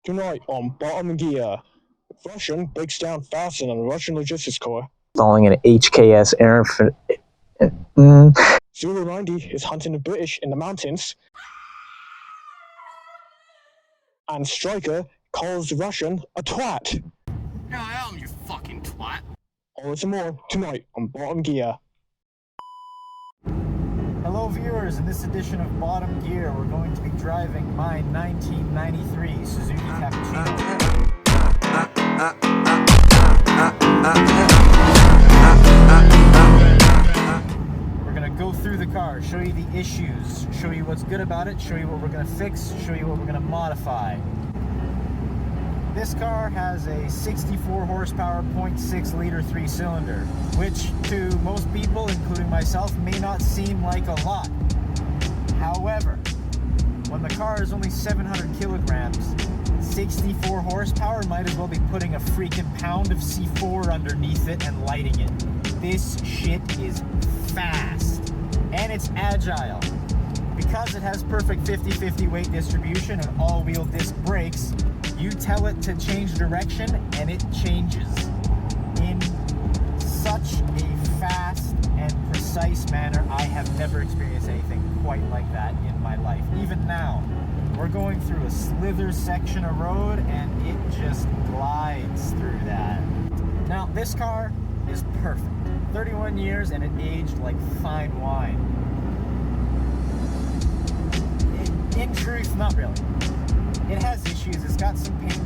Tonight on Bottom Gear, Russian breaks down faster than the Russian Logistics Corps. Installing an HKS air. Zulu 90 is hunting the British in the mountains. And Stryker calls the Russian a twat. Yeah, I am, you fucking twat. All this and more tonight on Bottom Gear. Hello viewers, in this edition of Bottom Gear, we're going to be driving my 1993 Suzuki Cappuccino. We're going to go through the car, show you the issues, show you what's good about it, show you what we're going to fix, show you what we're going to modify. This car has a 64 horsepower, 0.6 liter 3-cylinder, which to most people, including myself, may not seem like a lot. However, when the car is only 700 kilograms, 64 horsepower might as well be putting a freaking pound of C4 underneath it and lighting it. This shit is fast, and it's agile. Because it has perfect 50-50 weight distribution and all-wheel disc brakes, you tell it to change direction and it changes in such a fast and precise manner. I have never experienced anything quite like that in my life. Even now, we're going through a slither section of road and it just glides through that. Now, this car is perfect. 31 years and it aged like fine wine. In truth, not really. It has issues. It's got some paint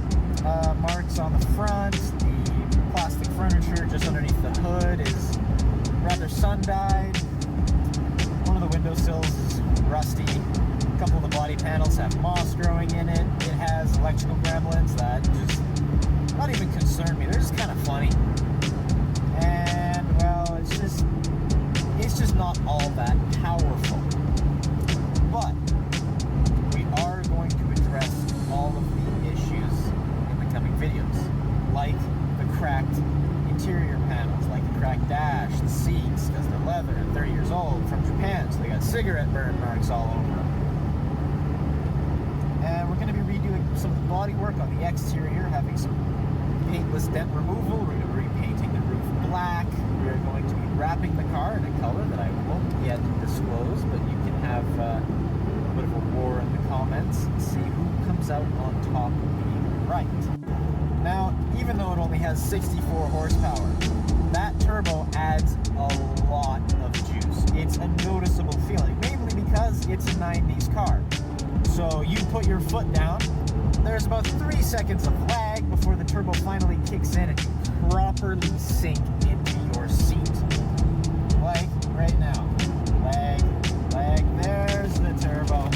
marks on the front. The plastic furniture just underneath the hood is rather sun-dyed. One of the windowsills is rusty. A couple of the body panels have moss growing in it. It has electrical gremlins that just not even concern me. They're just kind of funny. And, well, it's just not all that powerful. But we are going to address all of the issues in the coming videos, like the cracked interior panels, like the cracked dash, the seats, because they're leather and 30 years old from Japan, so they got cigarette burn marks all over them. And we're going to be redoing some of the body work on the exterior, having some paintless dent removal. We're going to be repainting the roof black. We're going to be wrapping the car in a color that I won't yet disclose, but you can have a bit of a war in the comments and see who comes out on top being right. Now, even though it only has 64 horsepower, that turbo adds a lot of juice. It's a noticeable feeling, mainly because it's a 90s car. So you put your foot down, there's about 3 seconds of lag before the turbo finally kicks in and you properly sink into your seat. Like right now. Lag, there's the turbo.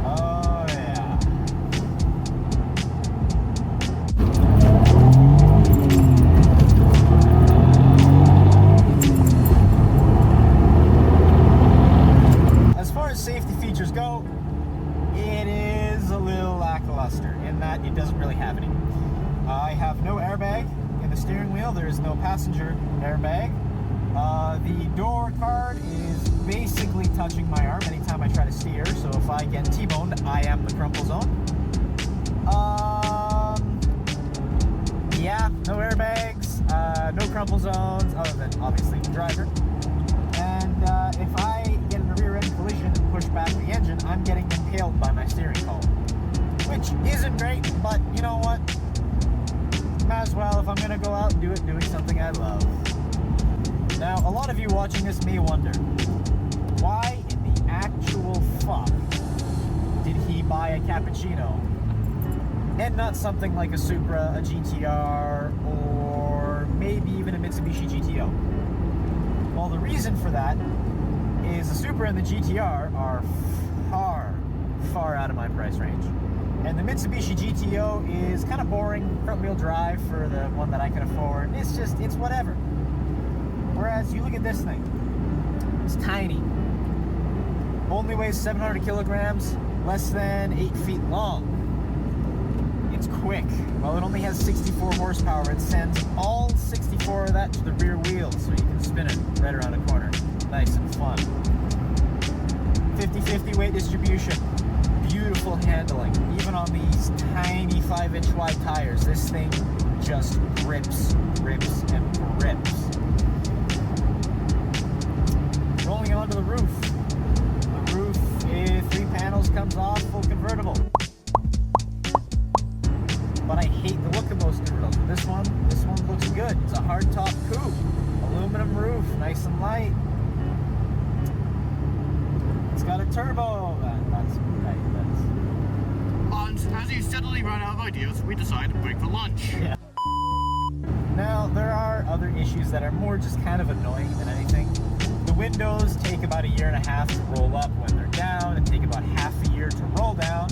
Oh yeah. As far as safety features go, it is a little lackluster in that it doesn't really have any. I have no airbag in the steering wheel. There is no passenger airbag. The door card is basically touching my arm anytime I try to steer, so if I get T-boned, I am the crumple zone. Yeah, no airbags, no crumple zones, other than obviously the driver. And if I get in a rear end collision and push back the engine, I'm getting impaled by my steering column. Which isn't great, but you know what? Might as well, if I'm gonna go out and do it, doing something I love. Now, a lot of you watching this may wonder, why in the actual fuck did he buy a Cappuccino and not something like a Supra, a GTR, or maybe even a Mitsubishi GTO? Well, the reason for that is the Supra and the GTR are far out of my price range. And the Mitsubishi GTO is kind of boring, front-wheel drive for the one that I can afford. It's whatever. Whereas, you look at this thing. It's tiny. Only weighs 700 kilograms, less than 8 feet long. It's quick. Well, it only has 64 horsepower. It sends all 64 of that to the rear wheel, so you can spin it right around a corner. Nice and fun. 50-50 weight distribution. Beautiful handling. Even even on these tiny 5-inch wide tires, this thing just grips, and grips. Rolling onto the roof. The roof is 3 panels, comes off, full convertible. But I hate the look of most convertibles. This one looks good. It's a hardtop coupe. Aluminum roof, nice and light. It's got a turbo. That's right. And as you steadily run out of ideas, we decide to break for lunch. Yeah. Now, there are other issues that are more just kind of annoying than anything. The windows take about 1.5 years to roll up when they're down, and take about half a year to roll down.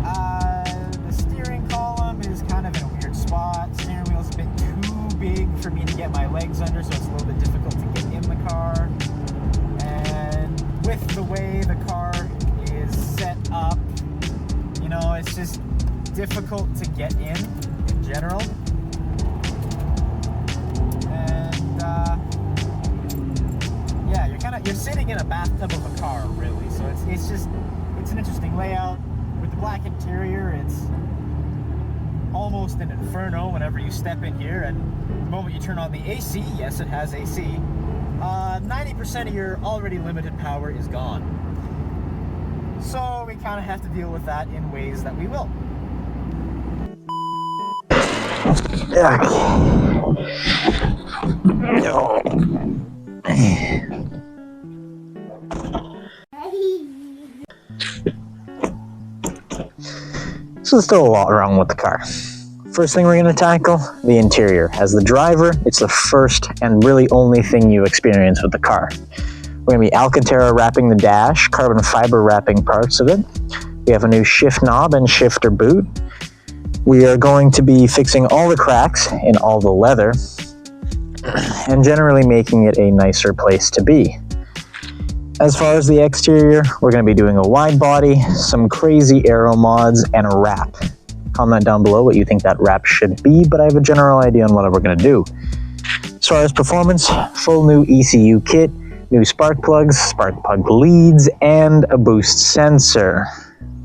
The steering column is kind of in a weird spot. Steering wheel's a bit too big for me to get my legs under, so it's a little bit difficult to get in the car. And with the way the car is set up, you know, it's just difficult to get in general. And yeah, you're sitting in a bathtub of a car, really. So it's an interesting layout. With the black interior, it's almost an inferno whenever you step in here, and the moment you turn on the AC, yes, it has AC, 90% of your already limited power is gone. So we kind of have to deal with that in ways that we will. So there's still a lot wrong with the car. First thing we're going to tackle, the interior. As the driver, it's the first and really only thing you experience with the car. We're going to be Alcantara wrapping the dash, carbon fiber wrapping parts of it. We have a new shift knob and shifter boot. We are going to be fixing all the cracks in all the leather and generally making it a nicer place to be. As far as the exterior, we're going to be doing a wide body, some crazy aero mods, and a wrap. Comment down below what you think that wrap should be, but I have a general idea on what we're going to do. As far as performance, full new ECU kit, new spark plugs, spark plug leads, and a boost sensor,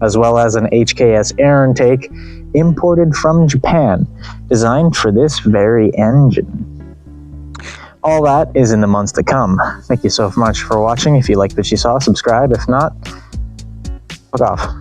as well as an HKS air intake imported from Japan, designed for this very engine. All that is in the months to come. Thank you so much for watching. If you liked what you saw, subscribe. If not, fuck off.